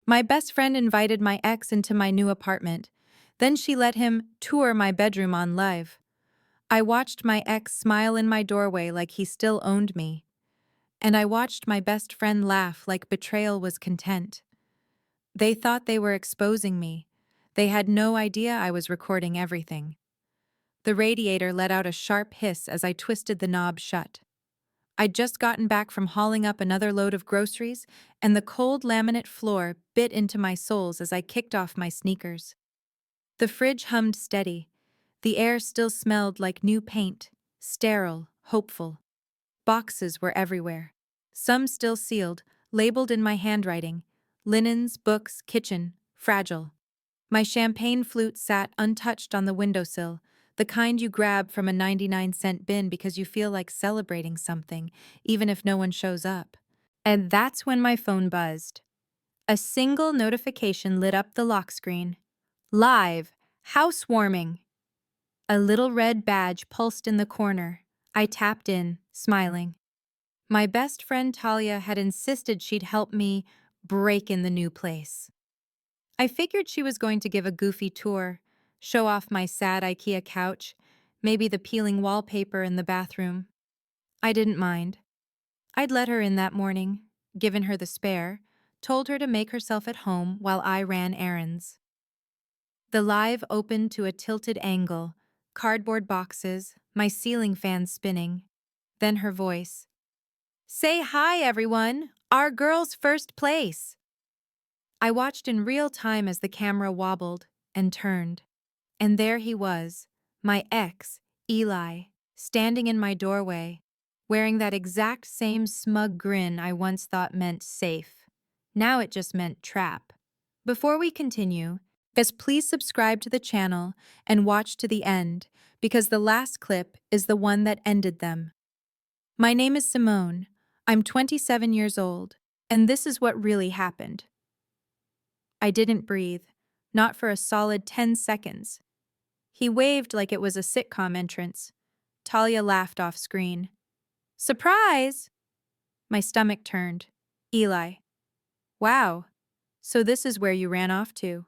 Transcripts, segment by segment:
My best friend invited my ex into my new apartment. Then she let him tour my bedroom on live. I watched my ex smile in my doorway like he still owned me. And I watched my best friend laugh like betrayal was content. They thought they were exposing me. They had no idea I was recording everything. The radiator let out a sharp hiss as I twisted the knob shut. I'd just gotten back from hauling up another load of groceries, and the cold laminate floor bit into my soles as I kicked off my sneakers. The fridge hummed steady. The air still smelled like new paint, sterile, hopeful. Boxes were everywhere. Some still sealed, labeled in my handwriting. Linens, books, kitchen, fragile. My champagne flute sat untouched on the windowsill, the kind you grab from a 99-cent bin because you feel like celebrating something, even if no one shows up. And that's when my phone buzzed. A single notification lit up the lock screen. Live, housewarming. A little red badge pulsed in the corner. I tapped in, smiling. My best friend Talia had insisted she'd help me break in the new place. I figured she was going to give a goofy tour, show off my sad IKEA couch, maybe the peeling wallpaper in the bathroom. I didn't mind. I'd let her in that morning, given her the spare, told her to make herself at home while I ran errands. The live opened to a tilted angle, cardboard boxes, my ceiling fan spinning. Then her voice. "Say hi, everyone! Our girl's first place!" I watched in real time as the camera wobbled and turned. And there he was, my ex, Eli, standing in my doorway, wearing that exact same smug grin I once thought meant safe. Now it just meant trap. Before we continue, please subscribe to the channel and watch to the end, because the last clip is the one that ended them. My name is Simone. I'm 27 years old, and this is what really happened. I didn't breathe, not for a solid 10 seconds. He waved like it was a sitcom entrance. Talia laughed off screen. "Surprise!" My stomach turned. Eli. "Wow. So this is where you ran off to."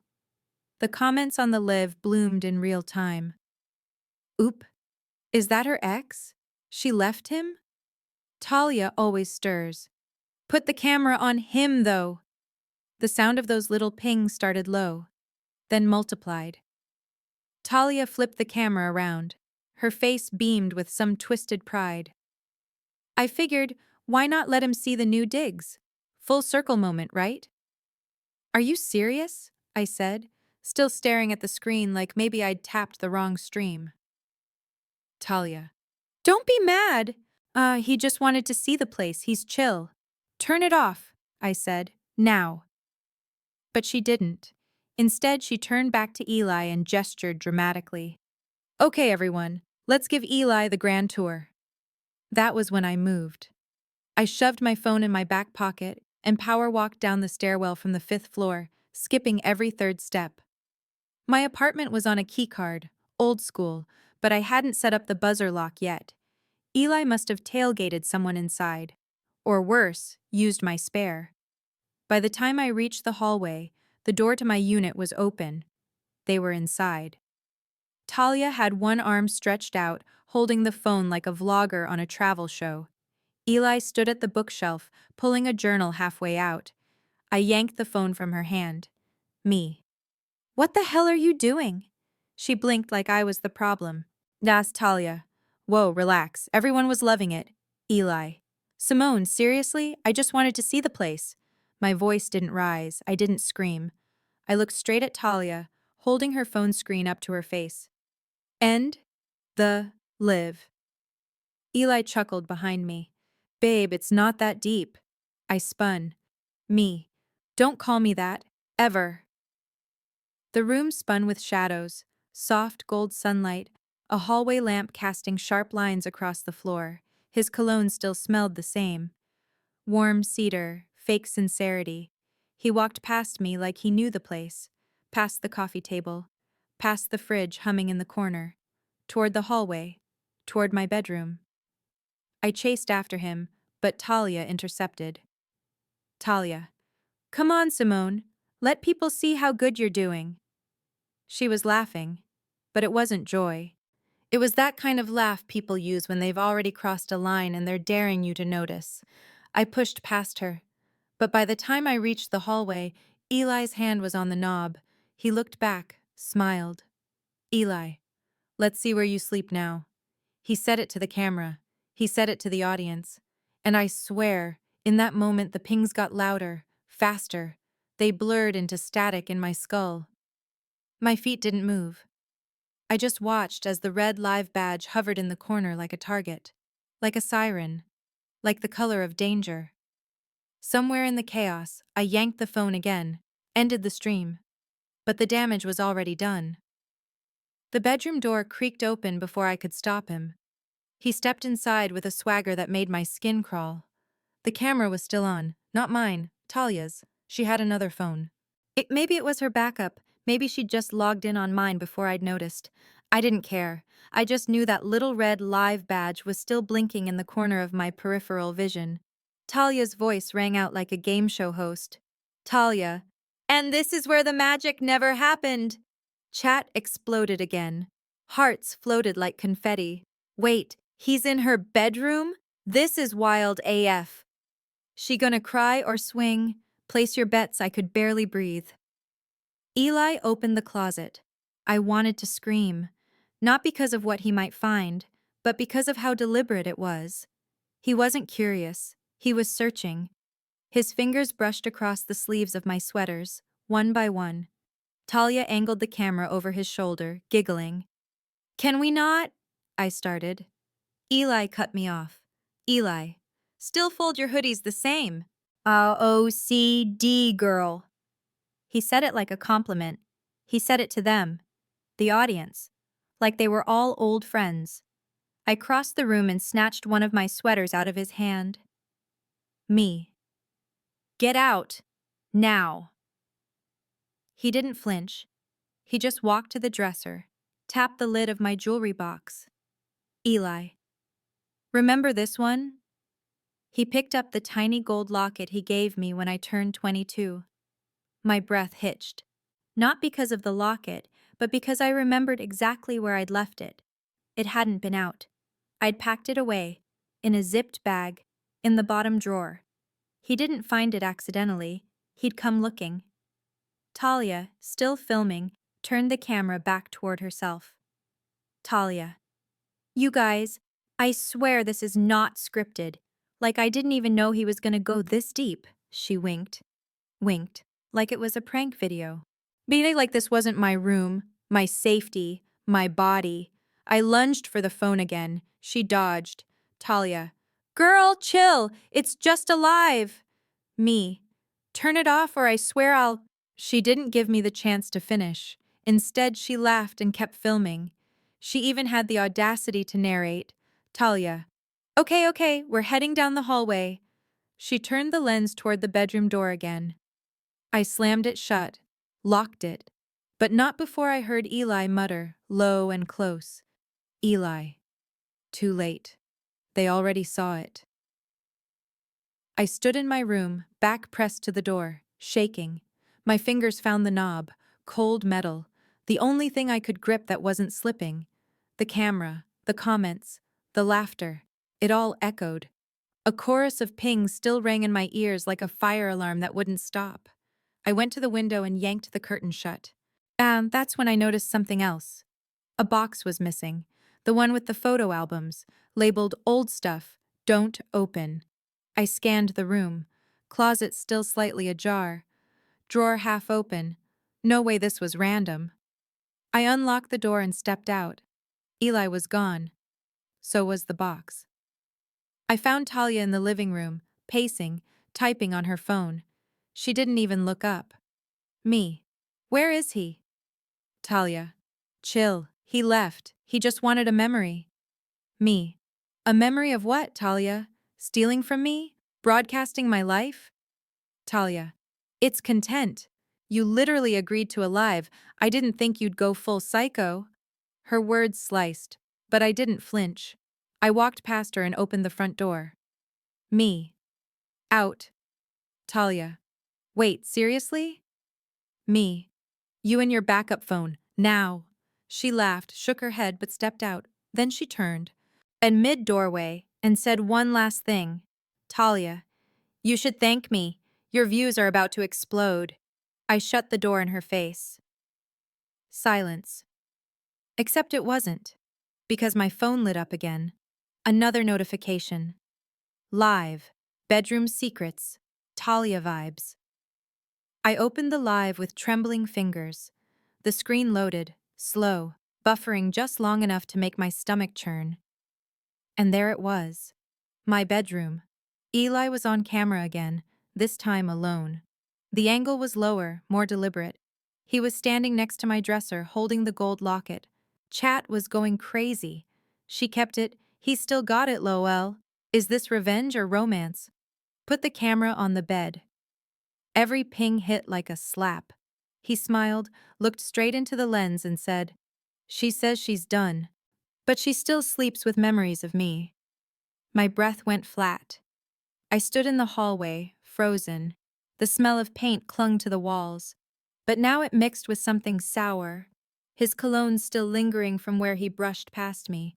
The comments on the live bloomed in real time. "Oop. Is that her ex? She left him?" Talia always stirs. "Put the camera on him, though." The sound of those little pings started low, then multiplied. Talia flipped the camera around. Her face beamed with some twisted pride. I figured, why not let him see the new digs? Full circle moment, right? "Are you serious?" I said, still staring at the screen like maybe I'd tapped the wrong stream. Talia. "Don't be mad. He just wanted to see the place. He's chill." "Turn it off," I said, "now." But she didn't. Instead, she turned back to Eli and gestured dramatically. "Okay, everyone, let's give Eli the grand tour." That was when I moved. I shoved my phone in my back pocket and power walked down the stairwell from the 5th floor, skipping every third step. My apartment was on a keycard, old school, but I hadn't set up the buzzer lock yet. Eli must have tailgated someone inside. Or worse, used my spare. By the time I reached the hallway, the door to my unit was open. They were inside. Talia had one arm stretched out, holding the phone like a vlogger on a travel show. Eli stood at the bookshelf, pulling a journal halfway out. I yanked the phone from her hand. Me. "What the hell are you doing?" She blinked like I was the problem. "Das Talia." "Whoa, relax. Everyone was loving it." Eli. "Simone, seriously? I just wanted to see the place." My voice didn't rise. I didn't scream. I looked straight at Talia, holding her phone screen up to her face. "End the live." Eli chuckled behind me. "Babe, it's not that deep." I spun. Me. "Don't call me that. Ever." The room spun with shadows, soft gold sunlight, a hallway lamp casting sharp lines across the floor. His cologne still smelled the same. Warm cedar, fake sincerity. He walked past me like he knew the place, past the coffee table, past the fridge humming in the corner, toward the hallway, toward my bedroom. I chased after him, but Talia intercepted. "Talia. Come on, Simone. Let people see how good you're doing. She was laughing, but it wasn't joy. It was that kind of laugh people use when they've already crossed a line and they're daring you to notice. I pushed past her, but by the time I reached the hallway, Eli's hand was on the knob. He looked back, smiled. Eli, let's see where you sleep now. He said it to the camera. He said it to the audience. And I swear, in that moment the pings got louder, faster. They blurred into static in my skull. My feet didn't move. I just watched as the red live badge hovered in the corner like a target. Like a siren. Like the color of danger. Somewhere in the chaos, I yanked the phone again, ended the stream. But the damage was already done. The bedroom door creaked open before I could stop him. He stepped inside with a swagger that made my skin crawl. The camera was still on, not mine, Talia's. She had another phone. Maybe it was her backup. Maybe she'd just logged in on mine before I'd noticed. I didn't care. I just knew that little red live badge was still blinking in the corner of my peripheral vision. Talia's voice rang out like a game show host. Talia. And this is where the magic never happened. Chat exploded again. Hearts floated like confetti. Wait, he's in her bedroom? This is wild AF. She gonna cry or swing? Place your bets. I could barely breathe. Eli opened the closet. I wanted to scream. Not because of what he might find, but because of how deliberate it was. He wasn't curious. He was searching. His fingers brushed across the sleeves of my sweaters, one by one. Talia angled the camera over his shoulder, giggling. Can we not? I started. Eli cut me off. Eli. Still fold your hoodies the same. OCD girl. He said it like a compliment. He said it to them, the audience, like they were all old friends. I crossed the room and snatched one of my sweaters out of his hand. Me. Get out. Now. He didn't flinch. He just walked to the dresser, tapped the lid of my jewelry box. Eli. Remember this one? He picked up the tiny gold locket he gave me when I turned 22. My breath hitched. Not because of the locket, but because I remembered exactly where I'd left it. It hadn't been out. I'd packed it away, in a zipped bag, in the bottom drawer. He didn't find it accidentally. He'd come looking. Talia, still filming, turned the camera back toward herself. Talia. You guys, I swear this is not scripted. Like I didn't even know he was gonna go this deep. She winked. Winked. Like it was a prank video. Being like this wasn't my room, my safety, my body. I lunged for the phone again. She dodged. Talia. Girl, chill. It's just alive. Me. Turn it off or I swear I'll... She didn't give me the chance to finish. Instead, she laughed and kept filming. She even had the audacity to narrate. Talia. Okay, we're heading down the hallway. She turned the lens toward the bedroom door again. I slammed it shut, locked it, but not before I heard Eli mutter, low and close. Eli. Too late. They already saw it. I stood in my room, back pressed to the door, shaking. My fingers found the knob, cold metal, the only thing I could grip that wasn't slipping. The camera, the comments, the laughter, it all echoed. A chorus of pings still rang in my ears like a fire alarm that wouldn't stop. I went to the window and yanked the curtain shut. And that's when I noticed something else. A box was missing, the one with the photo albums, labeled Old Stuff, Don't Open. I scanned the room, closet still slightly ajar, drawer half open. No way this was random. I unlocked the door and stepped out. Eli was gone. So was the box. I found Talia in the living room, pacing, typing on her phone. She didn't even look up. Me. Where is he? Talia. Chill. He left. He just wanted a memory. Me. A memory of what, Talia? Stealing from me? Broadcasting my life? Talia. It's content. You literally agreed to a live. I didn't think you'd go full psycho. Her words sliced, but I didn't flinch. I walked past her and opened the front door. Me. Out. Talia. Wait, seriously? Me. You and your backup phone, now. She laughed, shook her head, but stepped out. Then she turned, and mid-doorway, and said one last thing. Talia, you should thank me. Your views are about to explode. I shut the door in her face. Silence. Except it wasn't. Because my phone lit up again. Another notification. Live. Bedroom secrets. Talia vibes. I opened the live with trembling fingers. The screen loaded, slow, buffering just long enough to make my stomach churn. And there it was. My bedroom. Eli was on camera again, this time alone. The angle was lower, more deliberate. He was standing next to my dresser, holding the gold locket. Chat was going crazy. She kept it, "He still got it, Lowell. Is this revenge or romance?" Put the camera on the bed. Every ping hit like a slap. He smiled, looked straight into the lens and said, "She says she's done, but she still sleeps with memories of me." My breath went flat. I stood in the hallway, frozen. The smell of paint clung to the walls, but now it mixed with something sour, his cologne still lingering from where he brushed past me.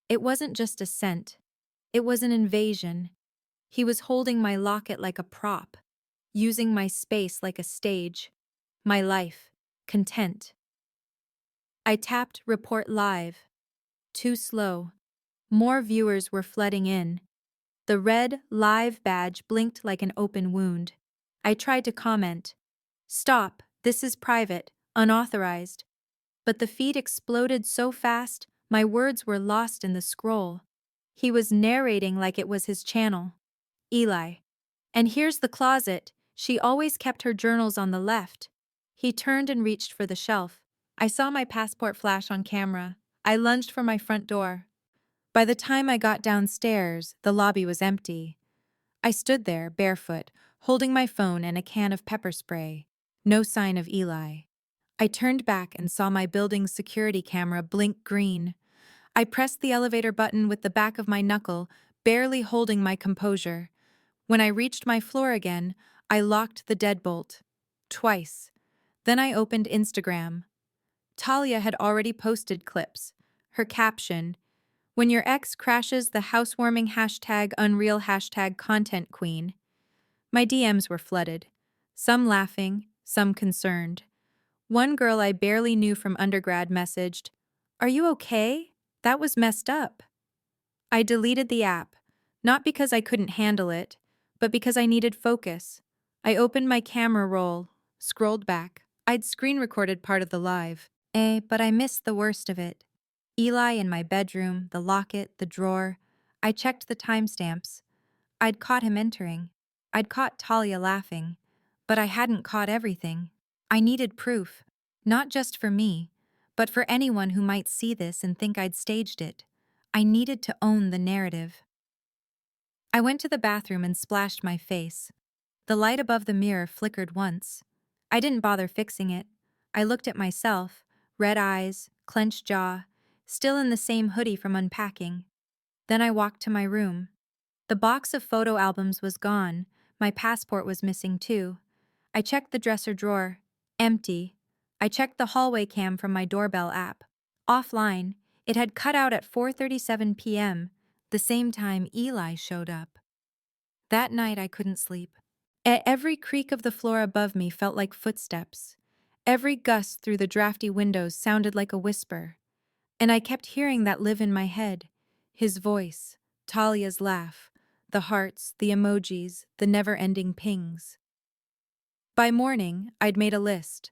It wasn't just a scent. It was an invasion. He was holding my locket like a prop, using my space like a stage, my life, content. I tapped report live. Too slow. More viewers were flooding in. The red live badge blinked like an open wound. I tried to comment. "Stop, this is private, unauthorized." But the feed exploded so fast, my words were lost in the scroll. He was narrating like it was his channel. Eli. "And here's the closet. She always kept her journals on the left." He turned and reached for the shelf. I saw my passport flash on camera. I lunged for my front door. By the time I got downstairs, the lobby was empty. I stood there, barefoot, holding my phone and a can of pepper spray. No sign of Eli. I turned back and saw my building's security camera blink green. I pressed the elevator button with the back of my knuckle, barely holding my composure. When I reached my floor again, I locked the deadbolt. Twice. Then I opened Instagram. Talia had already posted clips. Her caption, "When your ex crashes the housewarming hashtag unreal hashtag content queen." My DMs were flooded. Some laughing, some concerned. One girl I barely knew from undergrad messaged, "Are you okay? That was messed up." I deleted the app, not because I couldn't handle it, but because I needed focus. I opened my camera roll, scrolled back. I'd screen recorded part of the live. But I missed the worst of it. Eli in my bedroom, the locket, the drawer. I checked the timestamps. I'd caught him entering. I'd caught Talia laughing. But I hadn't caught everything. I needed proof. Not just for me, but for anyone who might see this and think I'd staged it. I needed to own the narrative. I went to the bathroom and splashed my face. The light above the mirror flickered once. I didn't bother fixing it. I looked at myself, red eyes, clenched jaw, still in the same hoodie from unpacking. Then I walked to my room. The box of photo albums was gone. My passport was missing too. I checked the dresser drawer. Empty. I checked the hallway cam from my doorbell app. Offline. It had cut out at 4:37 p.m., the same time Eli showed up. That night I couldn't sleep. Every creak of the floor above me felt like footsteps. Every gust through the drafty windows sounded like a whisper. And I kept hearing that live in my head. His voice, Talia's laugh, the hearts, the emojis, the never-ending pings. By morning, I'd made a list.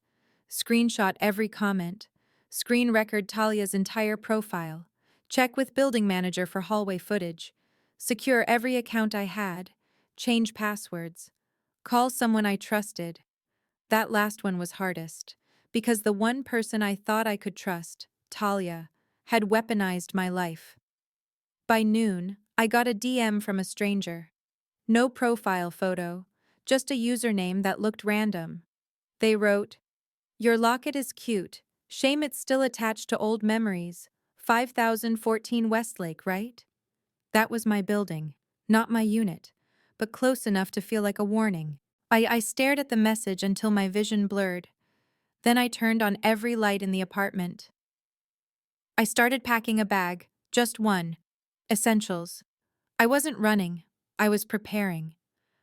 Screenshot every comment. Screen record Talia's entire profile. Check with building manager for hallway footage. Secure every account I had. Change passwords. Call someone I trusted. That last one was hardest, because the one person I thought I could trust, Talia, had weaponized my life. By noon, I got a DM from a stranger. No profile photo, just a username that looked random. They wrote, "Your locket is cute. Shame it's still attached to old memories. 5014 Westlake, right?" That was my building, not my unit, but close enough to feel like a warning. I stared at the message until my vision blurred. Then I turned on every light in the apartment. I started packing a bag, just one. Essentials. I wasn't running, I was preparing.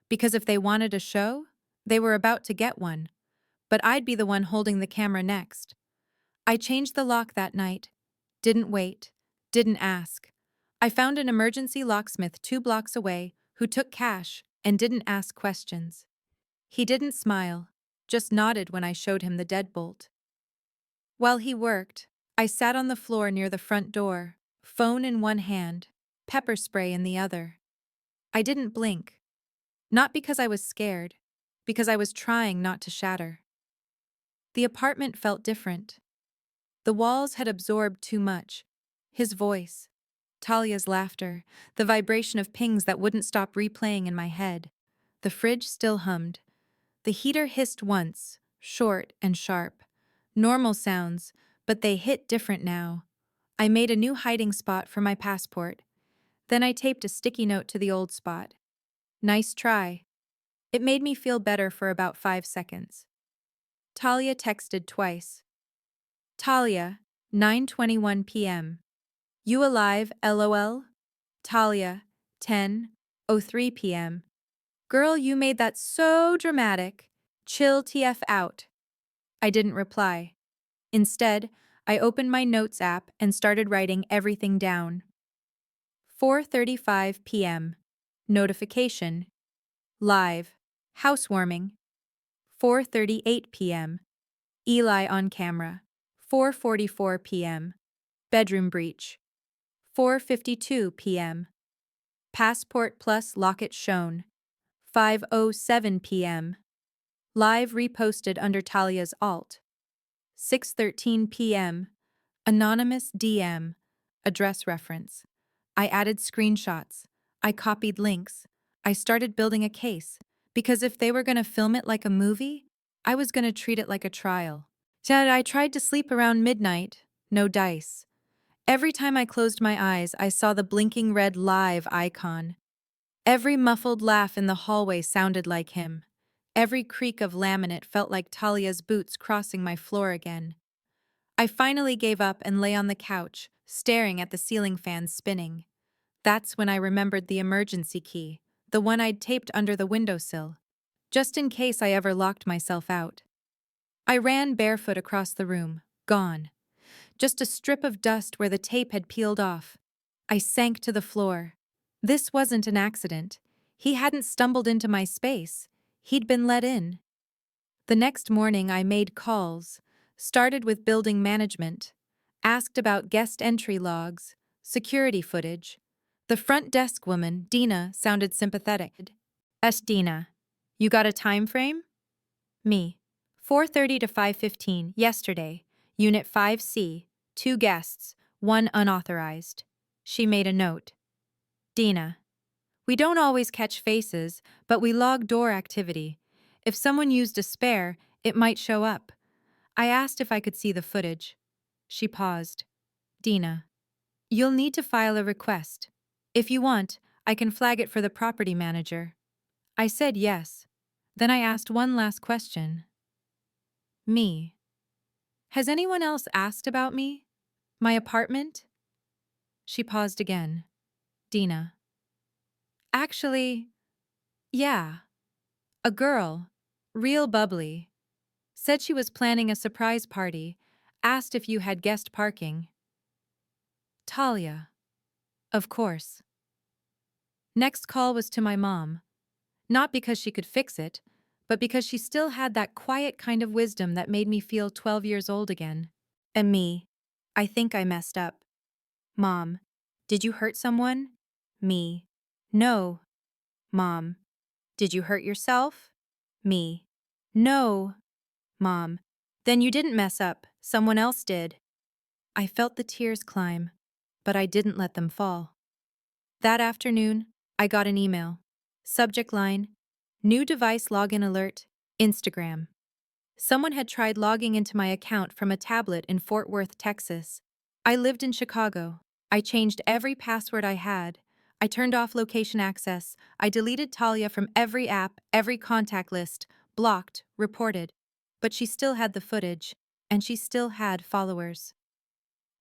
Because if they wanted a show, they were about to get one. But I'd be the one holding the camera next. I changed the lock that night. Didn't wait. Didn't ask. I found an emergency locksmith 2 blocks away who took cash and didn't ask questions. He didn't smile, just nodded when I showed him the deadbolt. While he worked, I sat on the floor near the front door, phone in one hand, pepper spray in the other. I didn't blink. Not because I was scared, because I was trying not to shatter. The apartment felt different. The walls had absorbed too much. His voice, Talia's laughter, the vibration of pings that wouldn't stop replaying in my head. The fridge still hummed. The heater hissed once, short and sharp. Normal sounds, but they hit different now. I made a new hiding spot for my passport. Then I taped a sticky note to the old spot. Nice try. It made me feel better for about 5 seconds. Talia texted twice. Talia, 9:21 p.m. You alive, LOL? Talia, 10:03 p.m. Girl, you made that so dramatic. Chill TF out. I didn't reply. Instead, I opened my notes app and started writing everything down. 4:35 p.m. Notification. Live. Housewarming. 4:38 p.m. Eli on camera. 4:44 p.m. Bedroom breach. 4:52 p.m. Passport plus locket shown. 5:07 p.m. Live reposted under Talia's alt. 6:13 p.m. Anonymous DM. Address reference. I added screenshots. I copied links. I started building a case. Because if they were going to film it like a movie, I was going to treat it like a trial. Yet I tried to sleep around midnight. No dice. Every time I closed my eyes, I saw the blinking red live icon. Every muffled laugh in the hallway sounded like him. Every creak of laminate felt like Talia's boots crossing my floor again. I finally gave up and lay on the couch, staring at the ceiling fan spinning. That's when I remembered the emergency key, the one I'd taped under the windowsill, just in case I ever locked myself out. I ran barefoot across the room, gone. Just a strip of dust where the tape had peeled off. I sank to the floor. This wasn't an accident. He hadn't stumbled into my space. He'd been let in. The next morning I made calls, started with building management, asked about guest entry logs, security footage. The front desk woman, Dina, sounded sympathetic. Dina. You got a time frame? Me. 4:30 to 5:15, yesterday. Unit 5C, 2 guests, 1 unauthorized. She made a note. Dina. We don't always catch faces, but we log door activity. If someone used a spare, it might show up. I asked if I could see the footage. She paused. Dina. You'll need to file a request. If you want, I can flag it for the property manager. I said yes. Then I asked one last question. Me. Has anyone else asked about me? My apartment? She paused again. Dina. Actually, yeah. A girl, real bubbly, said she was planning a surprise party, asked if you had guest parking. Talia. Of course. Next call was to my mom. Not because she could fix it, but because she still had that quiet kind of wisdom that made me feel 12 years old again. And me. I think I messed up. Mom. Did you hurt someone? Me. No. Mom. Did you hurt yourself? Me. No. Mom. Then you didn't mess up. Someone else did. I felt the tears climb, but I didn't let them fall. That afternoon, I got an email. Subject line, new device login alert, Instagram. Someone had tried logging into my account from a tablet in Fort Worth, Texas. I lived in Chicago. I changed every password I had. I turned off location access. I deleted Talia from every app, every contact list, blocked, reported. But she still had the footage, and she still had followers.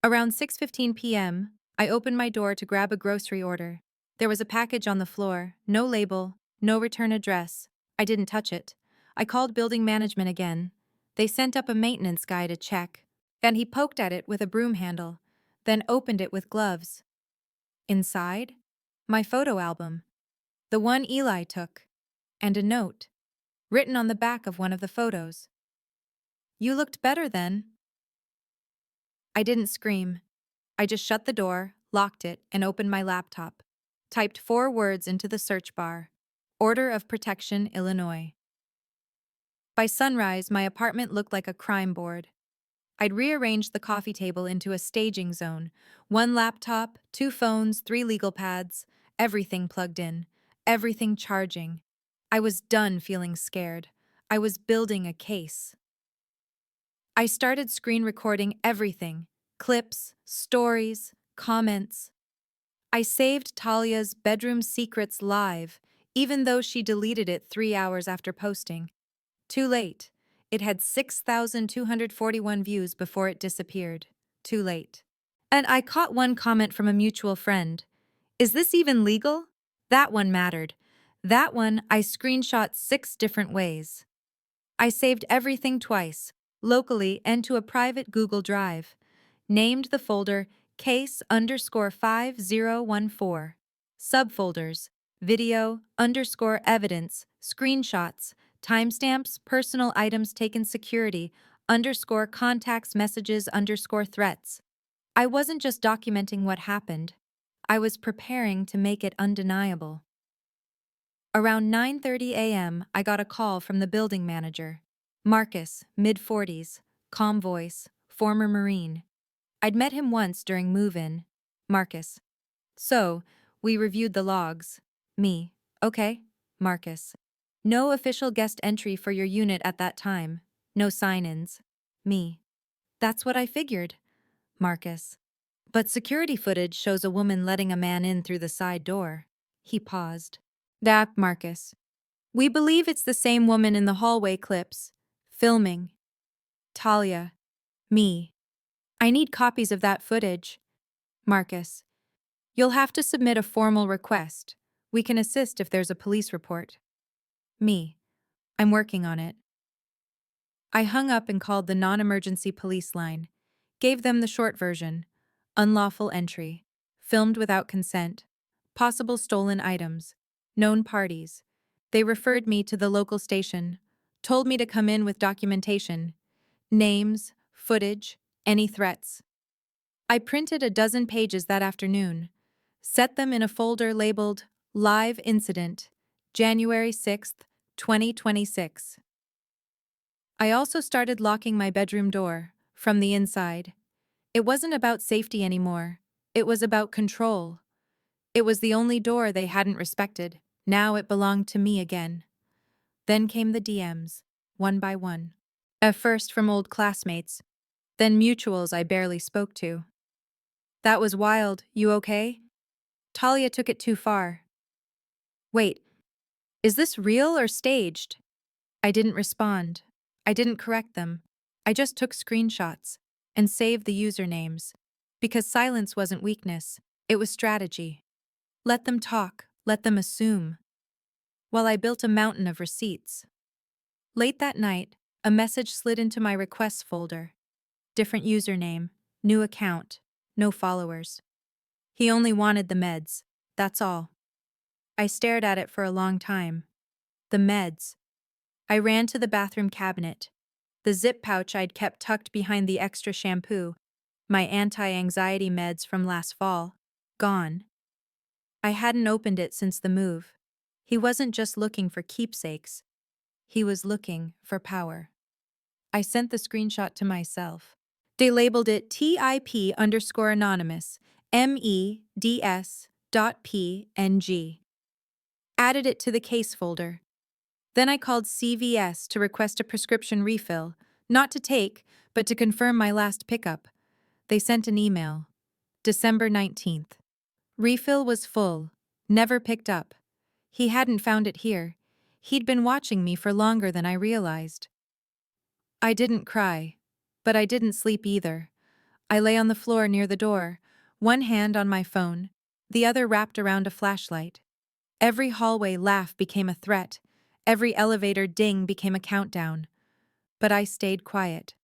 Around 6:15 p.m., I opened my door to grab a grocery order. There was a package on the floor, no label, no return address. I didn't touch it. I called building management again. They sent up a maintenance guy to check, and he poked at it with a broom handle, then opened it with gloves. Inside? My photo album, the one Eli took, and a note, written on the back of one of the photos. "You looked better then." I didn't scream. I just shut the door, locked it, and opened my laptop. Typed 4 words into the search bar. Order of Protection, Illinois. By sunrise, my apartment looked like a crime board. I'd rearranged the coffee table into a staging zone. 1 laptop, 2 phones, 3 legal pads, everything plugged in, everything charging. I was done feeling scared. I was building a case. I started screen recording everything: clips, stories, comments. I saved Talia's bedroom secrets live, even though she deleted it 3 hours after posting. Too late. It had 6,241 views before it disappeared. Too late. And I caught one comment from a mutual friend. "Is this even legal?" That one mattered. That one I screenshot 6 different ways. I saved everything twice, locally and to a private Google Drive. Named the folder case_5014. Subfolders: video_evidence, screenshots, timestamps, personal items taken, security, _contacts, messages, _threats. I wasn't just documenting what happened. I was preparing to make it undeniable. Around 9:30 a.m., I got a call from the building manager. Marcus, mid-40s, calm voice, former Marine. I'd met him once during move-in. Marcus: "So, we reviewed the logs." Me: "Okay." Marcus: "No official guest entry for your unit at that time. No sign-ins." Me: "That's what I figured." Marcus: "But security footage shows a woman letting a man in through the side door." He paused. Marcus: "We believe it's the same woman in the hallway clips. Filming." Talia: "Me: I need copies of that footage." Marcus: "You'll have to submit a formal request. We can assist if there's a police report." Me: "I'm working on it." I hung up and called the non-emergency police line. Gave them the short version. Unlawful entry. Filmed without consent. Possible stolen items. Known parties. They referred me to the local station. Told me to come in with documentation. Names, footage, any threats. I printed a dozen pages that afternoon. Set them in a folder labeled Live Incident, January 6th, 2026. I also started locking my bedroom door, from the inside. It wasn't about safety anymore. It was about control. It was the only door they hadn't respected. Now it belonged to me again. Then came the DMs, one by one. At first from old classmates, then mutuals I barely spoke to. "That was wild, you okay?" "Talia took it too far." "Wait, is this real or staged?" I didn't respond. I didn't correct them. I just took screenshots and saved the usernames. Because silence wasn't weakness, it was strategy. Let them talk, let them assume. While I built a mountain of receipts. Late that night, a message slid into my requests folder. Different username, new account, no followers. He only wanted the meds, that's all. I stared at it for a long time. The meds. I ran to the bathroom cabinet. The zip pouch I'd kept tucked behind the extra shampoo, my anti-anxiety meds from last fall, gone. I hadn't opened it since the move. He wasn't just looking for keepsakes. He was looking for power. I sent the screenshot to myself. They labeled it TIP_anonymous, MEDS.PNG. Added it to the case folder. Then I called CVS to request a prescription refill, not to take, but to confirm my last pickup. They sent an email. December 19th. Refill was full. Never picked up. He hadn't found it here. He'd been watching me for longer than I realized. I didn't cry. But I didn't sleep either. I lay on the floor near the door, one hand on my phone, the other wrapped around a flashlight. Every hallway laugh became a threat. Every elevator ding became a countdown. But I stayed quiet.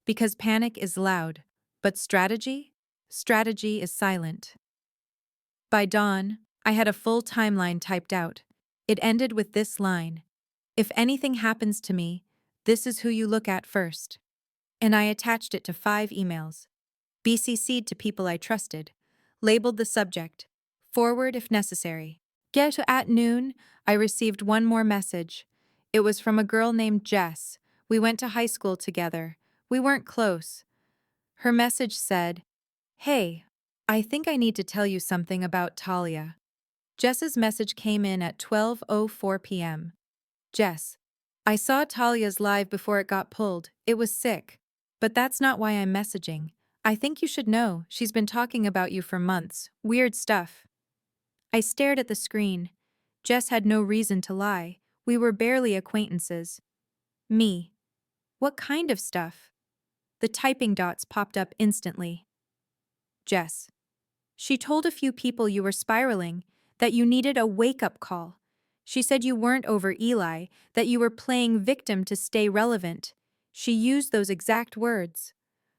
Because panic is loud. But strategy? Strategy is silent. By dawn, I had a full timeline typed out. It ended with this line: "If anything happens to me, this is who you look at first." And I attached it to 5 emails. BCC'd to people I trusted. Labeled the subject: "Forward if necessary." At noon, I received one more message. It was from a girl named Jess. We went to high school together. We weren't close. Her message said, "Hey, I think I need to tell you something about Talia." Jess's message came in at 12:04 p.m. Jess: "I saw Talia's live before it got pulled. It was sick. But that's not why I'm messaging. I think you should know, she's been talking about you for months. Weird stuff." I stared at the screen. Jess had no reason to lie. We were barely acquaintances. Me: "What kind of stuff?" The typing dots popped up instantly. Jess: "She told a few people you were spiraling, that you needed a wake-up call. She said you weren't over Eli, that you were playing victim to stay relevant. She used those exact words."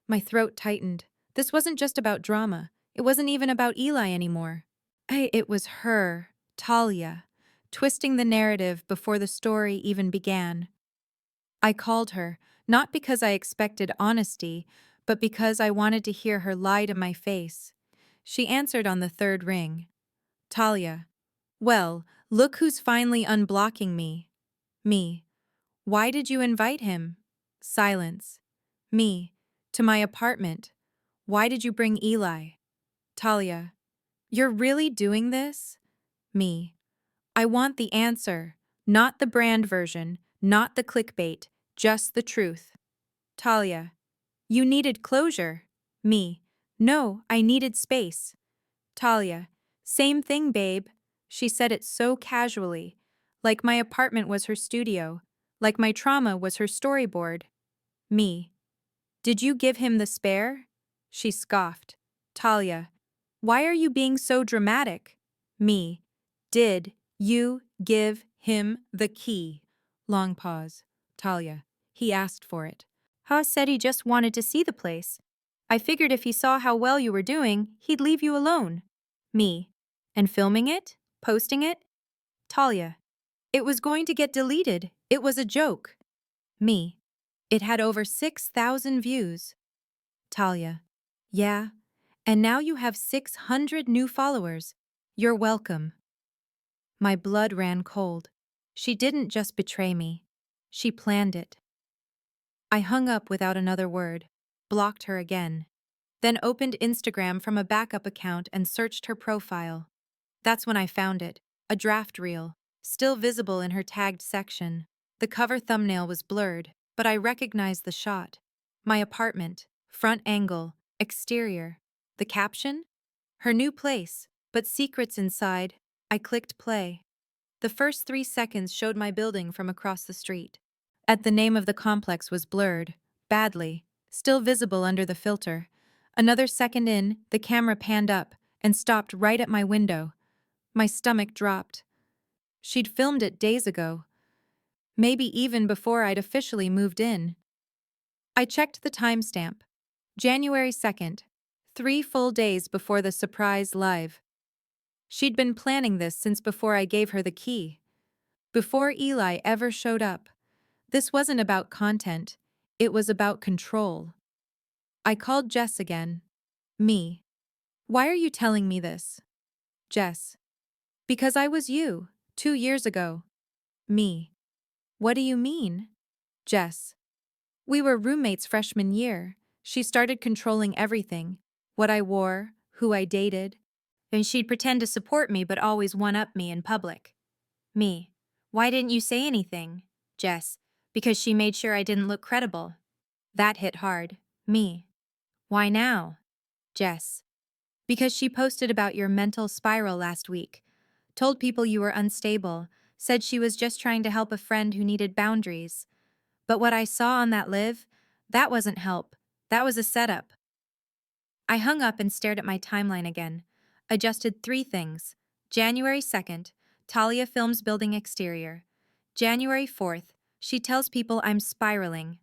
My throat tightened. This wasn't just about drama. It wasn't even about Eli anymore. It was her, Talia, twisting the narrative before the story even began. I called her, not because I expected honesty, but because I wanted to hear her lie to my face. She answered on the third ring. Talia: "Well, look who's finally unblocking me." Me: "Why did you invite him?" Silence. Me: "To my apartment. Why did you bring Eli?" Talia: "You're really doing this?" Me: "I want the answer, not the brand version, not the clickbait, just the truth." Talia: "You needed closure." Me: "No, I needed space." Talia: "Same thing, babe." She said it so casually, like my apartment was her studio, like my trauma was her storyboard. Me: "Did you give him the spare?" She scoffed. Talia: "Why are you being so dramatic?" Me: "Did you give him the key?" Long pause. Talia: "He asked for it." Haas said he just wanted to see the place. I figured if he saw how well you were doing, he'd leave you alone. Me: "And filming it? Posting it?" Talia: "It was going to get deleted. It was a joke." Me: "It had over 6,000 views." Talia: "Yeah, and now you have 600 new followers. You're welcome." My blood ran cold. She didn't just betray me. She planned it. I hung up without another word, blocked her again, then opened Instagram from a backup account and searched her profile. That's when I found it, a draft reel, still visible in her tagged section. The cover thumbnail was blurred, but I recognized the shot. My apartment, front angle, exterior. The caption? Her new place, but secrets inside. I clicked play. The first 3 seconds showed my building from across the street. The name of the complex was blurred, badly, still visible under the filter. Another second in, the camera panned up and stopped right at my window. My stomach dropped. She'd filmed it days ago. Maybe even before I'd officially moved in. I checked the timestamp. January 2nd, 3 full days before the surprise live. She'd been planning this since before I gave her the key. Before Eli ever showed up. This wasn't about content. It was about control. I called Jess again. Me: "Why are you telling me this?" Jess: "Because I was you, 2 years ago." Me: "What do you mean?" Jess: "We were roommates freshman year. She started controlling everything. What I wore, who I dated. And she'd pretend to support me but always one-up me in public." Me: "Why didn't you say anything?" Jess: "Because she made sure I didn't look credible." That hit hard. Me: "Why now?" Jess: "Because she posted about your mental spiral last week. Told people you were unstable. Said she was just trying to help a friend who needed boundaries. But what I saw on that live, that wasn't help. That was a setup. I hung up and stared at my timeline again. Adjusted 3 things. January 2nd, Talia films building exterior. January 4th, she tells people I'm spiraling.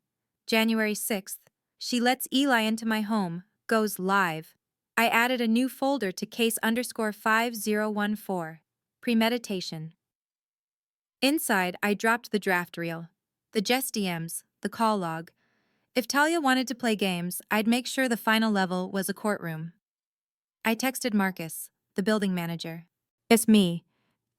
January 6th, she lets Eli into my home, goes live. I added a new folder to case_5014. Premeditation. Inside, I dropped the draft reel, the Jess DMs, the call log. If Talia wanted to play games, I'd make sure the final level was a courtroom. I texted Marcus, the building manager. It's me.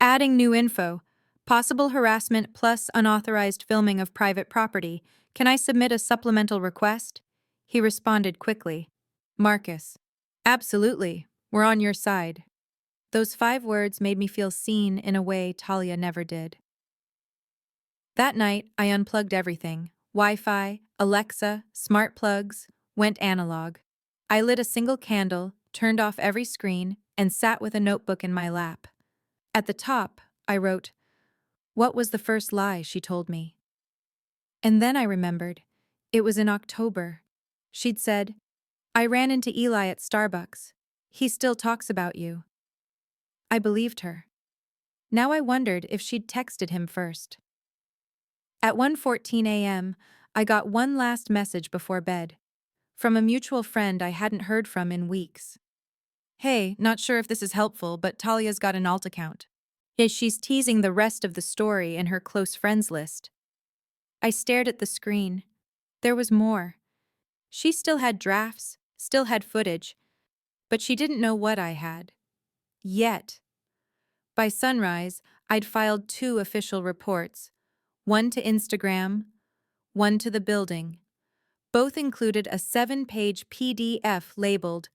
Adding new info. Possible harassment plus unauthorized filming of private property. Can I submit a supplemental request? He responded quickly. Marcus. Absolutely. We're on your side. Those 5 words made me feel seen in a way Talia never did. That night, I unplugged everything. Wi-Fi, Alexa, smart plugs, went analog. I lit a single candle, turned off every screen, and sat with a notebook in my lap. At the top, I wrote, "What was the first lie she told me?" And then I remembered. It was in October. She'd said, "I ran into Eli at Starbucks. He still talks about you." I believed her. Now I wondered if she'd texted him first. At 1:14 a.m., I got one last message before bed. From a mutual friend I hadn't heard from in weeks. "Hey, not sure if this is helpful, but Talia's got an alt account. She's teasing the rest of the story in her close friends list." I stared at the screen. There was more. She still had drafts, still had footage, but she didn't know what I had. Yet. By sunrise, I'd filed 2 official reports, one to Instagram, one to the building. Both included a 7-page PDF labeled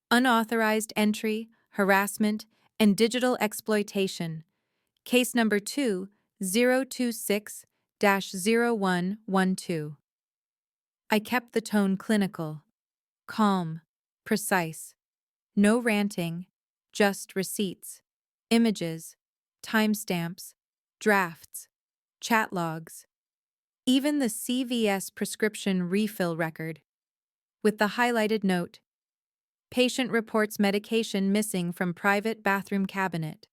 Unauthorized Entry, Harassment, and Digital Exploitation. Case number 2026-0112. I kept the tone clinical, calm, precise. No ranting, just receipts, images, timestamps, drafts, chat logs. Even the CVS prescription refill record. With the highlighted note, "Patient reports medication missing from private bathroom cabinet."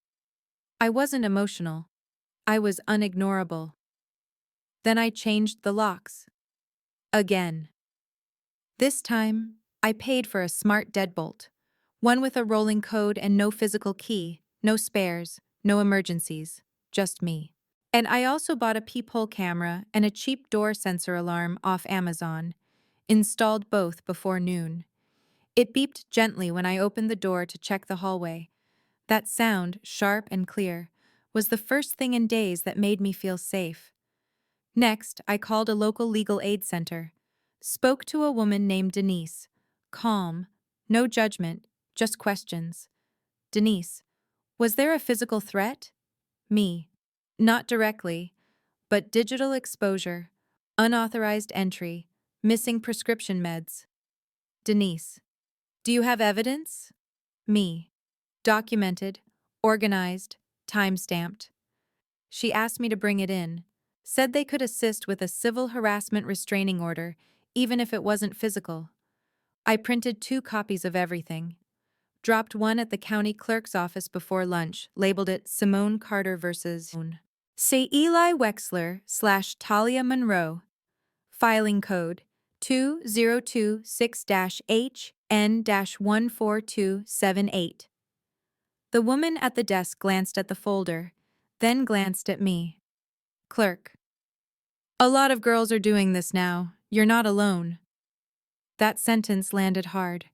I wasn't emotional. I was unignorable. Then I changed the locks. Again. This time, I paid for a smart deadbolt. One with a rolling code and no physical key, no spares, no emergencies, just me. And I also bought a peephole camera and a cheap door sensor alarm off Amazon. Installed both before noon. It beeped gently when I opened the door to check the hallway. That sound, sharp and clear, was the first thing in days that made me feel safe. Next, I called a local legal aid center. Spoke to a woman named Denise. Calm, no judgment, just questions. Denise, was there a physical threat? Me. Not directly, but digital exposure, unauthorized entry, missing prescription meds. Denise, do you have evidence? Me. Documented, organized, time-stamped. She asked me to bring it in. Said they could assist with a civil harassment restraining order, even if it wasn't physical. I printed 2 copies of everything. Dropped one at the county clerk's office before lunch, labeled it Simone Carter versus Say Eli Wexler/Talia Monroe. Filing code 2026-HN-14278. The woman at the desk glanced at the folder, then glanced at me. Clerk. A lot of girls are doing this now. You're not alone. That sentence landed hard.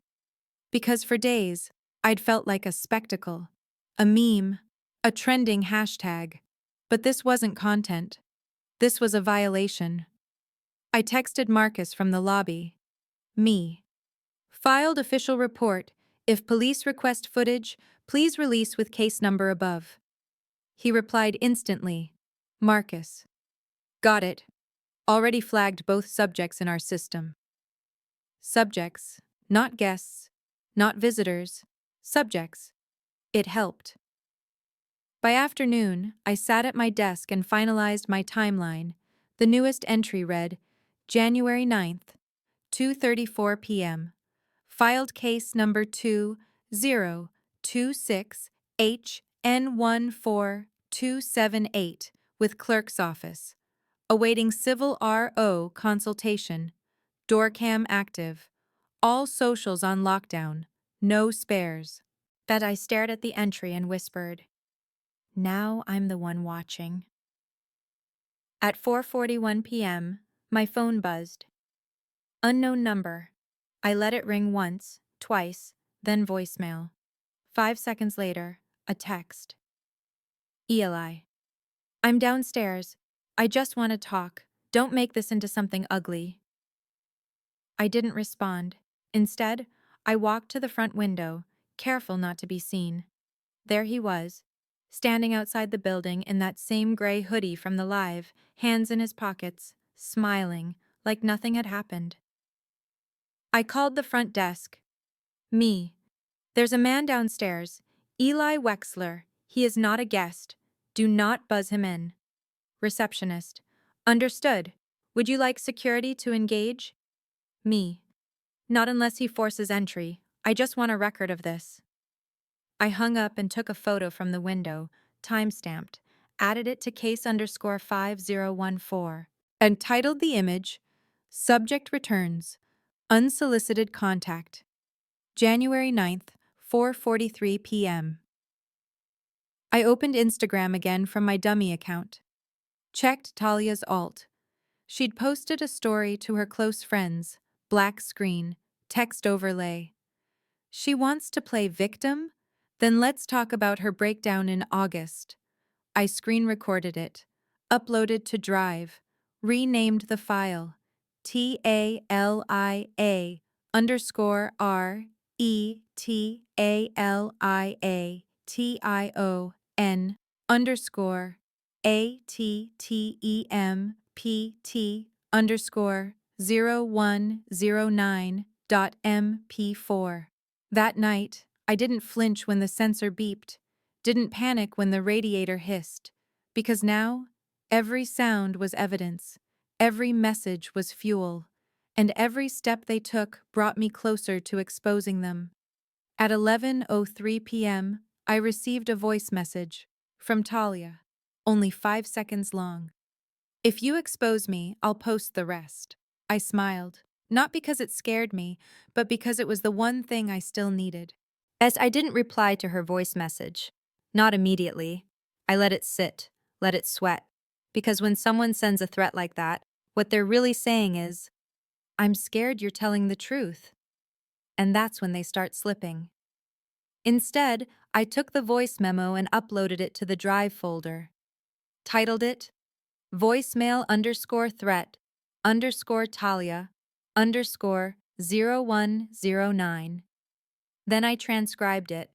Because for days, I'd felt like a spectacle, a meme, a trending hashtag. But this wasn't content. This was a violation. I texted Marcus from the lobby. Me. Filed official report. If police request footage, please release with case number above. He replied instantly. Marcus. Got it. Already flagged both subjects in our system. Subjects, not guests, not visitors, subjects. It helped. By afternoon, I sat at my desk and finalized my timeline, The newest entry read, January 9th, 2:34 p.m. Filed case number 2026HN14278 with clerk's office. Awaiting civil RO consultation. Doorcam active. All socials on lockdown. No spares. That I stared at the entry and whispered, now I'm the one watching. At 4:41 p.m., my phone buzzed. Unknown number. I let it ring once, twice, then voicemail. 5 seconds later, a text. Eli. I'm downstairs. I just want to talk. Don't make this into something ugly. I didn't respond. Instead, I walked to the front window, careful not to be seen. There he was, standing outside the building in that same gray hoodie from the live, hands in his pockets, smiling, like nothing had happened. I called the front desk. Me. There's a man downstairs, Eli Wexler. He is not a guest. Do not buzz him in. Receptionist. Understood. Would you like security to engage? Me. Not unless he forces entry. I just want a record of this. I hung up and took a photo from the window, time-stamped, added it to case_5014, and titled the image, Subject Returns, Unsolicited Contact. January 9th, 4:43 p.m. I opened Instagram again from my dummy account. Checked Talia's alt. She'd posted a story to her close friends, black screen, text overlay. She wants to play victim? Then let's talk about her breakdown in August. I screen recorded it, uploaded to Drive, renamed the file TALIATTALIATIAON_ATTAMPT_0109.mp4. That night, I didn't flinch when the sensor beeped, didn't panic when the radiator hissed, because now, every sound was evidence, every message was fuel, and every step they took brought me closer to exposing them. At 11:03 p.m., I received a voice message from Talia, only 5 seconds long. If you expose me, I'll post the rest. I smiled, not because it scared me, but because it was the one thing I still needed. As I didn't reply to her voice message, not immediately, I let it sit, let it sweat, because when someone sends a threat like that, what they're really saying is, I'm scared you're telling the truth. And that's when they start slipping. Instead, I took the voice memo and uploaded it to the Drive folder. Titled it, voicemail_threat_Talia_0109. Then I transcribed it,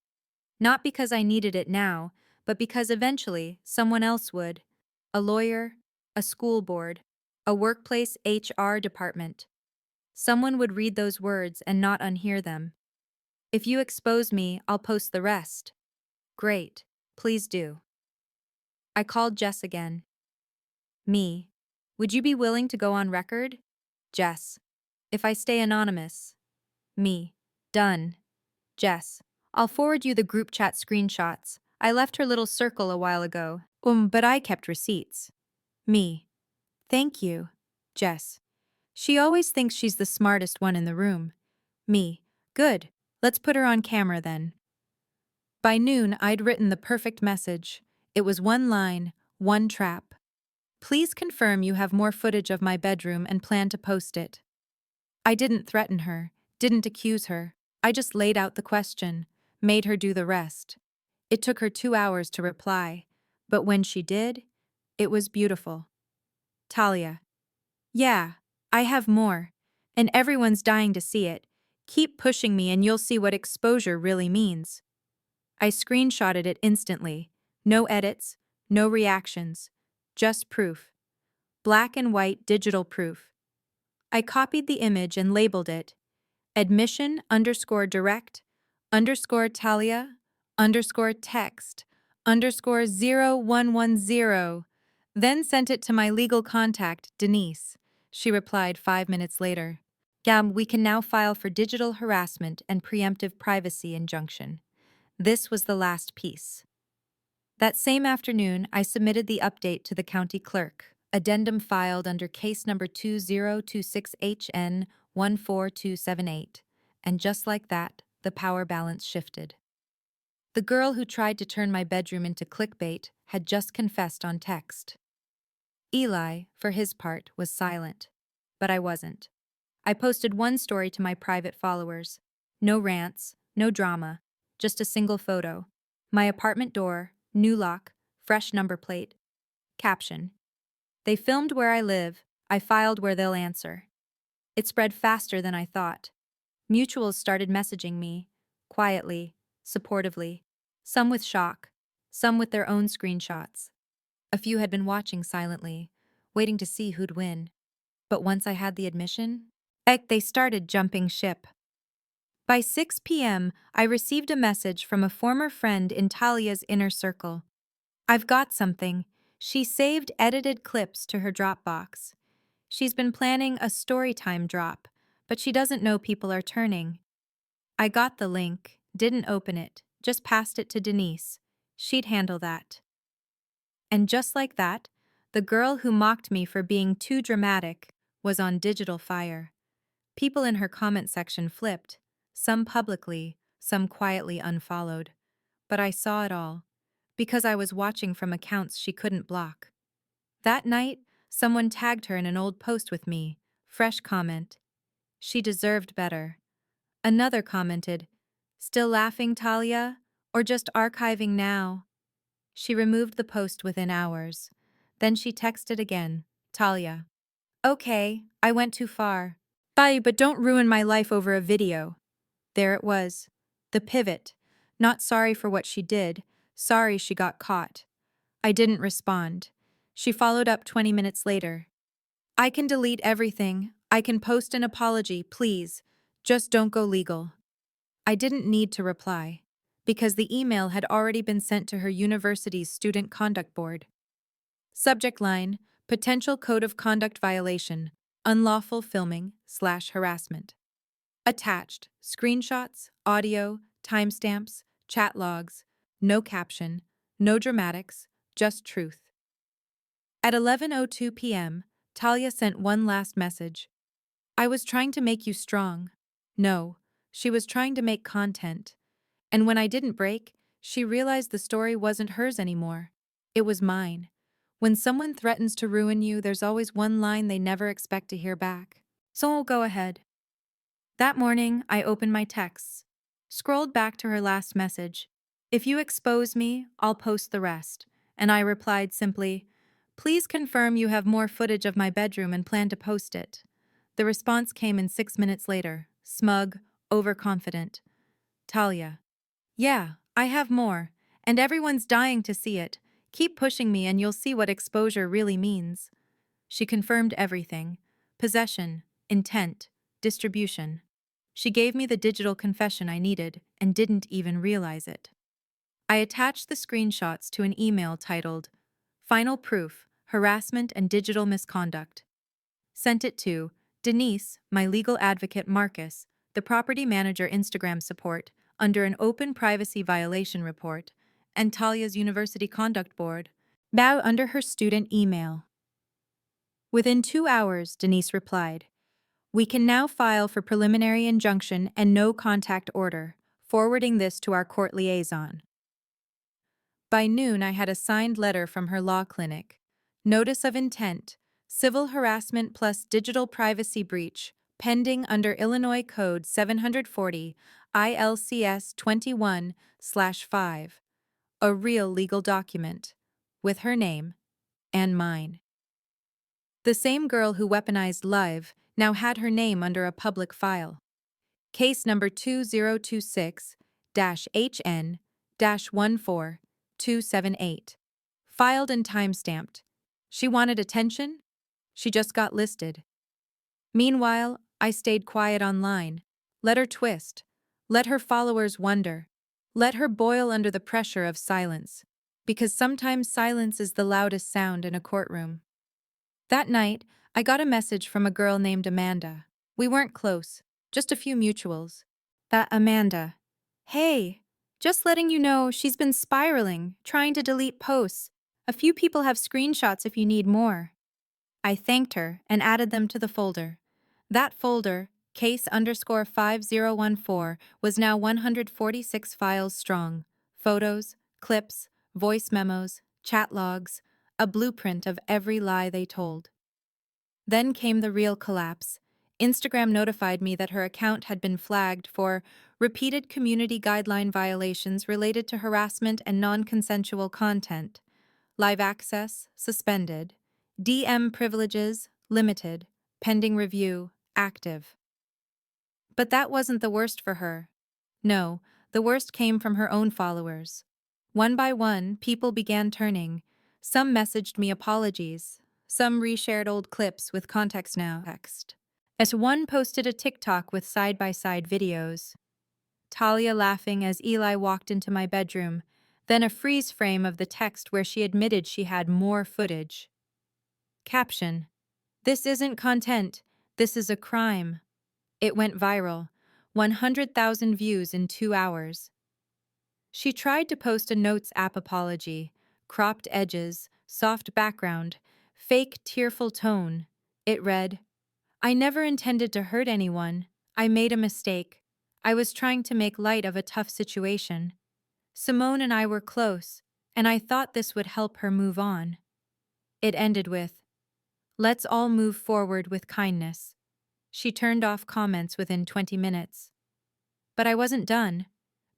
not because I needed it now, but because eventually someone else would. A lawyer, a school board, a workplace HR department. Someone would read those words and not unhear them. If you expose me, I'll post the rest. Great, please do. I called Jess again. Me. Would you be willing to go on record? Jess. If I stay anonymous. Me. Done. Jess. I'll forward you the group chat screenshots. I left her little circle a while ago. But I kept receipts. Me. Thank you. Jess. She always thinks she's the smartest one in the room. Me. Good. Let's put her on camera then. By noon, I'd written the perfect message. It was one line, one trap. Please confirm you have more footage of my bedroom and plan to post it. I didn't threaten her, didn't accuse her. I just laid out the question, made her do the rest. It took her 2 hours to reply, but when she did, it was beautiful. Talia. Yeah, I have more, and everyone's dying to see it. Keep pushing me and you'll see what exposure really means. I screenshotted it instantly. No edits, no reactions, just proof. Black and white digital proof. I copied the image and labeled it admission_direct_Talia_text_0110. Then sent it to my legal contact, Denise. She replied 5 minutes later. Gam, we can now file for digital harassment and preemptive privacy injunction. This was the last piece. That same afternoon, I submitted the update to the county clerk, addendum filed under case number 2026HN 14278, and just like that, the power balance shifted. The girl who tried to turn my bedroom into clickbait had just confessed on text. Eli, for his part, was silent. But I wasn't. I posted one story to my private followers. No rants, no drama, just a single photo. My apartment door, new lock, fresh number plate. Caption: they filmed where I live, I filed where they'll answer. It spread faster than I thought. Mutuals started messaging me, quietly, supportively, some with shock, some with their own screenshots. A few had been watching silently, waiting to see who'd win. But once I had the admission, they started jumping ship. By 6 p.m., I received a message from a former friend in Talia's inner circle. I've got something. She saved edited clips to her Dropbox. She's been planning a storytime drop, but she doesn't know people are turning. I got the link, didn't open it, just passed it to Denise. She'd handle that. And just like that, the girl who mocked me for being too dramatic was on digital fire. People in her comment section flipped, some publicly, some quietly unfollowed. But I saw it all, because I was watching from accounts she couldn't block. That night, someone tagged her in an old post with me, fresh comment. She deserved better. Another commented, "Still laughing, Talia? Or just archiving now?" She removed the post within hours. Then she texted again, "Talia. Okay, I went too far. Bye, but don't ruin my life over a video." There it was. The pivot. Not sorry for what she did, sorry she got caught. I didn't respond. She followed up 20 minutes later. "I can delete everything. I can post an apology, please. Just don't go legal." I didn't need to reply, because the email had already been sent to her university's student conduct board. Subject line: potential code of conduct violation, unlawful filming/harassment. Attached: screenshots, audio, timestamps, chat logs, no caption, no dramatics, just truth. At 11:02 p.m., Talia sent one last message. "I was trying to make you strong." No, she was trying to make content. And when I didn't break, she realized the story wasn't hers anymore. It was mine. When someone threatens to ruin you, there's always one line they never expect to hear back. So I'll go ahead. That morning, I opened my texts, scrolled back to her last message. "If you expose me, I'll post the rest." And I replied simply, "Please confirm you have more footage of my bedroom and plan to post it." The response came in 6 minutes later, smug, overconfident. "Talia. Yeah, I have more, and everyone's dying to see it. Keep pushing me and you'll see what exposure really means." She confirmed everything: possession, intent, distribution. She gave me the digital confession I needed and didn't even realize it. I attached the screenshots to an email titled, "Final Proof, Harassment and Digital Misconduct." Sent it to Denise, my legal advocate Marcus, the property manager Instagram support, under an open privacy violation report, and Talia's University Conduct Board, bow under her student email. Within 2 hours, Denise replied, "We can now file for preliminary injunction and no contact order, forwarding this to our court liaison." By noon, I had a signed letter from her law clinic. Notice of intent, civil harassment plus digital privacy breach, pending under Illinois Code 740 ILCS 21/5. A real legal document, with her name and mine. The same girl who weaponized Live now had her name under a public file. Case number 2026-HN-14278. Filed and timestamped. She wanted attention? She just got listed. Meanwhile, I stayed quiet online. Let her twist. Let her followers wonder. Let her boil under the pressure of silence. because sometimes silence is the loudest sound in a courtroom. That night, I got a message from a girl named Amanda. We weren't close, just a few mutuals. That Amanda. Hey, just letting you know she's been spiraling, trying to delete posts. A few people have screenshots if you need more. I thanked her and added them to the folder. That folder, case_5014, was now 146 files strong. Photos, clips, voice memos, chat logs, a blueprint of every lie they told. Then came the real collapse. Instagram notified me that her account had been flagged for repeated community guideline violations related to harassment and non-consensual content. Live access, suspended. DM privileges, limited. Pending review, active. But that wasn't the worst for her. No, the worst came from her own followers. One by one, people began turning. Some messaged me apologies. Some reshared old clips with context now text. As one posted a TikTok with side-by-side videos. Talia laughing as Eli walked into my bedroom, then a freeze frame of the text where she admitted she had more footage. Caption: "This isn't content, this is a crime." It went viral, 100,000 views in 2 hours. She tried to post a Notes app apology, cropped edges, soft background, fake tearful tone. It read, "I never intended to hurt anyone. I made a mistake. I was trying to make light of a tough situation. Simone and I were close, and I thought this would help her move on." It ended with, "Let's all move forward with kindness." She turned off comments within 20 minutes. But I wasn't done,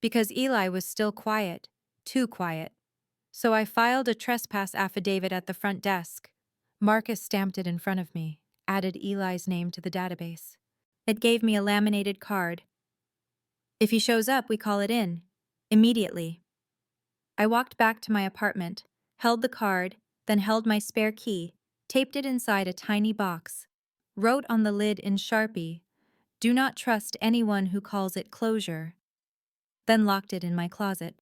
because Eli was still quiet, too quiet. So I filed a trespass affidavit at the front desk. Marcus stamped it in front of me, added Eli's name to the database. It gave me a laminated card. "If he shows up, we call it in. Immediately." I walked back to my apartment, held the card, then held my spare key, taped it inside a tiny box, wrote on the lid in Sharpie, "Do not trust anyone who calls it closure," then locked it in my closet.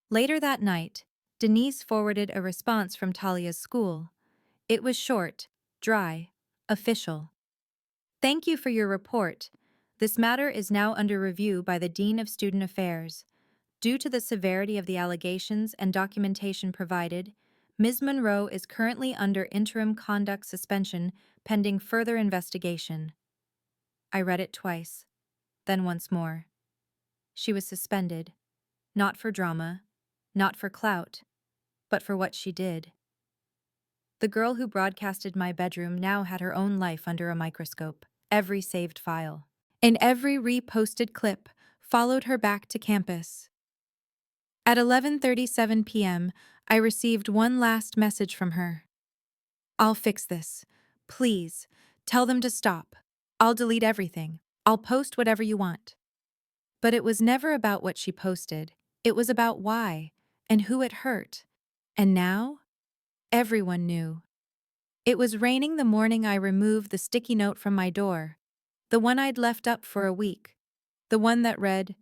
Later that night, Denise forwarded a response from Talia's school. It was short, dry, official. "Thank you for your report. This matter is now under review by the Dean of Student Affairs. Due to the severity of the allegations and documentation provided, Ms. Monroe is currently under interim conduct suspension pending further investigation." I read it twice, then once more. She was suspended, not for drama, not for clout, but for what she did. The girl who broadcasted my bedroom now had her own life under a microscope. Every saved file, and every reposted clip followed her back to campus. At 11:37 p.m., I received one last message from her. "I'll fix this. Please, tell them to stop. I'll delete everything. I'll post whatever you want." But it was never about what she posted. It was about why, and who it hurt. And now, everyone knew. It was raining the morning I removed the sticky note from my door, the one I'd left up for a week, the one that read,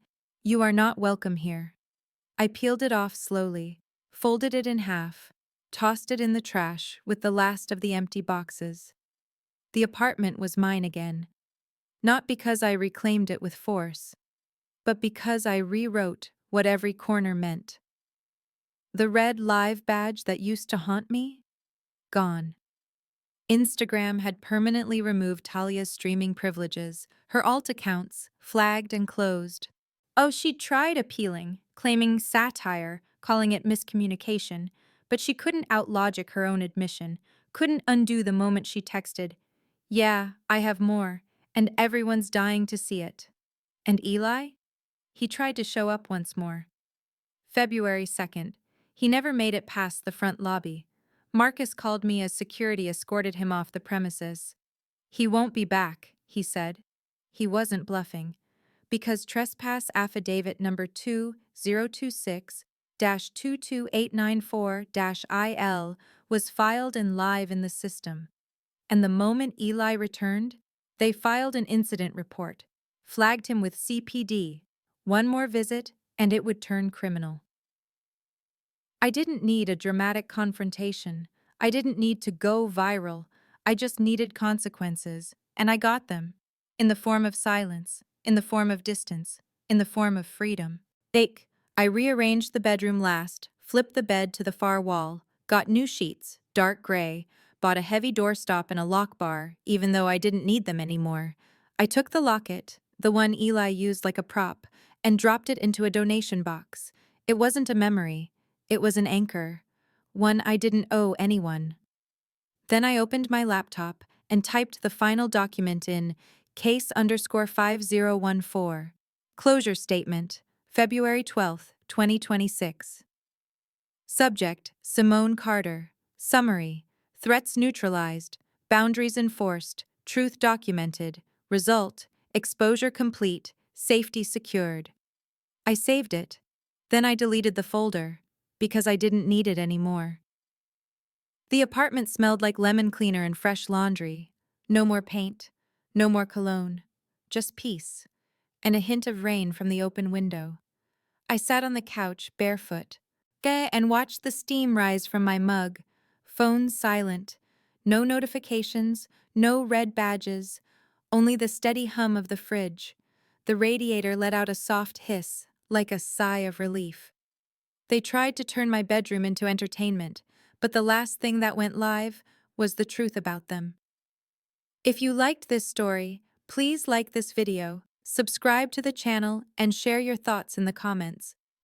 "You are not welcome here." I peeled it off slowly, folded it in half, tossed it in the trash with the last of the empty boxes. The apartment was mine again, not because I reclaimed it with force, but because I rewrote what every corner meant. The red live badge that used to haunt me? Gone. Instagram had permanently removed Talia's streaming privileges, her alt accounts flagged and closed. Oh, she tried appealing, claiming satire, calling it miscommunication, but she couldn't outlogic her own admission, couldn't undo the moment she texted, "Yeah, I have more, and everyone's dying to see it." And Eli? He tried to show up once more. February 2nd. He never made it past the front lobby. Marcus called me as security escorted him off the premises. "He won't be back," he said. He wasn't bluffing, because trespass affidavit number 2026-22894-IL was filed and live in the system. And the moment Eli returned, they filed an incident report, flagged him with CPD. One more visit, and it would turn criminal. I didn't need a dramatic confrontation. I didn't need to go viral. I just needed consequences, and I got them. In the form of silence, in the form of distance, in the form of freedom. Take. I rearranged the bedroom last, flipped the bed to the far wall, got new sheets, dark gray, bought a heavy doorstop and a lock bar, even though I didn't need them anymore. I took the locket, the one Eli used like a prop, and dropped it into a donation box. It wasn't a memory. It was an anchor, one I didn't owe anyone. Then I opened my laptop and typed the final document in case_5014. Closure statement, February 12, 2026. Subject, Simone Carter. Summary, threats neutralized, boundaries enforced, truth documented, result, exposure complete, safety secured. I saved it. Then I deleted the folder, because I didn't need it anymore. The apartment smelled like lemon cleaner and fresh laundry. No more paint, no more cologne, just peace, and a hint of rain from the open window. I sat on the couch, barefoot, and watched the steam rise from my mug, phone silent, no notifications, no red badges, only the steady hum of the fridge. The radiator let out a soft hiss, like a sigh of relief. They tried to turn my bedroom into entertainment, but the last thing that went live was the truth about them. If you liked this story, please like this video, subscribe to the channel, and share your thoughts in the comments.